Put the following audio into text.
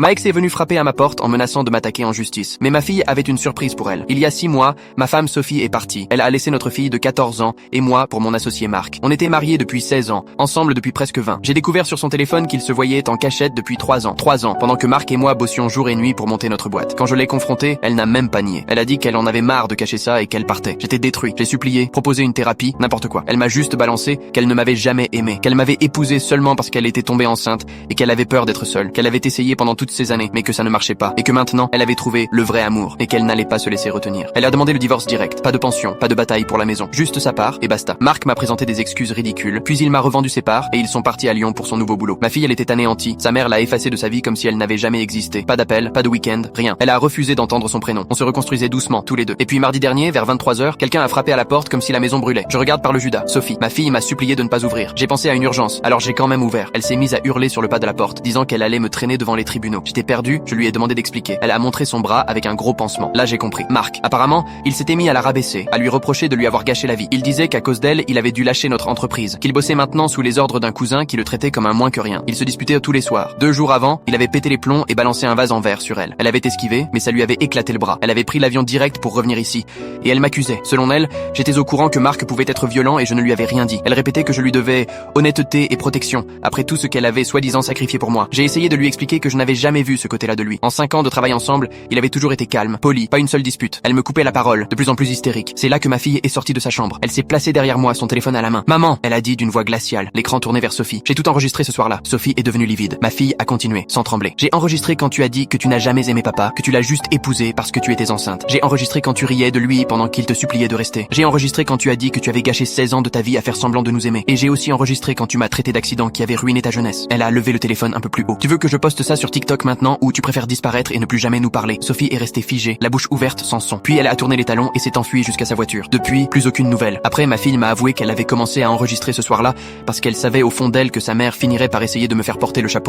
Ma ex est venue frapper à ma porte en menaçant de m'attaquer en justice. Mais ma fille avait une surprise pour elle. Il y a 6 mois, ma femme Sophie est partie. Elle a laissé notre fille de 14 ans et moi pour mon associé Marc. On était mariés depuis 16 ans, ensemble depuis presque 20. J'ai découvert sur son téléphone qu'il se voyait en cachette depuis 3 ans. 3 ans, pendant que Marc et moi bossions jour et nuit pour monter notre boîte. Quand je l'ai confrontée, elle n'a même pas nié. Elle a dit qu'elle en avait marre de cacher ça et qu'elle partait. J'étais détruit. J'ai supplié, proposé une thérapie, n'importe quoi. Elle m'a juste balancé qu'elle ne m'avait jamais aimé, qu'elle m'avait épousé seulement parce qu'elle était tombée enceinte et qu'elle avait peur d'être seule, qu'elle avait essayé pendant toutes ces années mais que ça ne marchait pas et que maintenant elle avait trouvé le vrai amour et qu'elle n'allait pas se laisser retenir. Elle a demandé le divorce direct, pas de pension, pas de bataille pour la maison, juste sa part et basta. Marc m'a présenté des excuses ridicules, puis il m'a revendu ses parts et ils sont partis à Lyon pour son nouveau boulot. Ma fille elle était anéantie, sa mère l'a effacée de sa vie comme si elle n'avait jamais existé. Pas d'appel, pas de week-end, rien. Elle a refusé d'entendre son prénom. On se reconstruisait doucement tous les deux. Et puis mardi dernier, vers 23h, quelqu'un a frappé à la porte comme si la maison brûlait. Je regarde par le Judas. Sophie, ma fille m'a supplié de ne pas ouvrir. J'ai pensé à une urgence, alors j'ai quand même ouvert. Elle s'est mise à hurler sur le pas de la porte, disant qu'elle allait me traîner devant les tribunaux. J'étais perdu, je lui ai demandé d'expliquer. Elle a montré son bras avec un gros pansement. Là j'ai compris. Marc, apparemment, il s'était mis à la rabaisser, à lui reprocher de lui avoir gâché la vie. Il disait qu'à cause d'elle, il avait dû lâcher notre entreprise, qu'il bossait maintenant sous les ordres d'un cousin qui le traitait comme un moins que rien. Il se disputait tous les soirs. 2 jours avant, il avait pété les plombs et balancé un vase en verre sur elle. Elle avait esquivé, mais ça lui avait éclaté le bras. Elle avait pris l'avion direct pour revenir ici. Et elle m'accusait. Selon elle, j'étais au courant que Marc pouvait être violent et je ne lui avais rien dit. Elle répétait que je lui devais honnêteté et protection, après tout ce qu'elle avait soi-disant sacrifié pour moi. J'ai essayé de lui expliquer que je n'avais jamais vu ce côté-là de lui. En 5 ans de travail ensemble, il avait toujours été calme, poli, pas une seule dispute. Elle me coupait la parole, de plus en plus hystérique. C'est là que ma fille est sortie de sa chambre. Elle s'est placée derrière moi, son téléphone à la main. Maman, elle a dit d'une voix glaciale, l'écran tourné vers Sophie. J'ai tout enregistré ce soir-là. Sophie est devenue livide. Ma fille a continué, sans trembler. J'ai enregistré quand tu as dit que tu n'as jamais aimé papa, que tu l'as juste épousé parce que tu étais enceinte. J'ai enregistré quand tu riais de lui pendant qu'il te suppliait de rester. J'ai enregistré quand tu as dit que tu avais gâché 16 ans de ta vie à faire semblant de nous aimer. Et j'ai aussi enregistré quand tu m'as traité d'accident qui avait ruiné ta jeunesse. Elle a levé le téléphone un peu plus haut. Tu veux que je poste ça sur TikTok maintenant ou tu préfères disparaître et ne plus jamais nous parler? Sophie est restée figée, la bouche ouverte sans son. Puis elle a tourné les talons et s'est enfuie jusqu'à sa voiture. Depuis, plus aucune nouvelle. Après, ma fille m'a avoué qu'elle avait commencé à enregistrer ce soir-là parce qu'elle savait au fond d'elle que sa mère finirait par essayer de me faire porter le chapeau.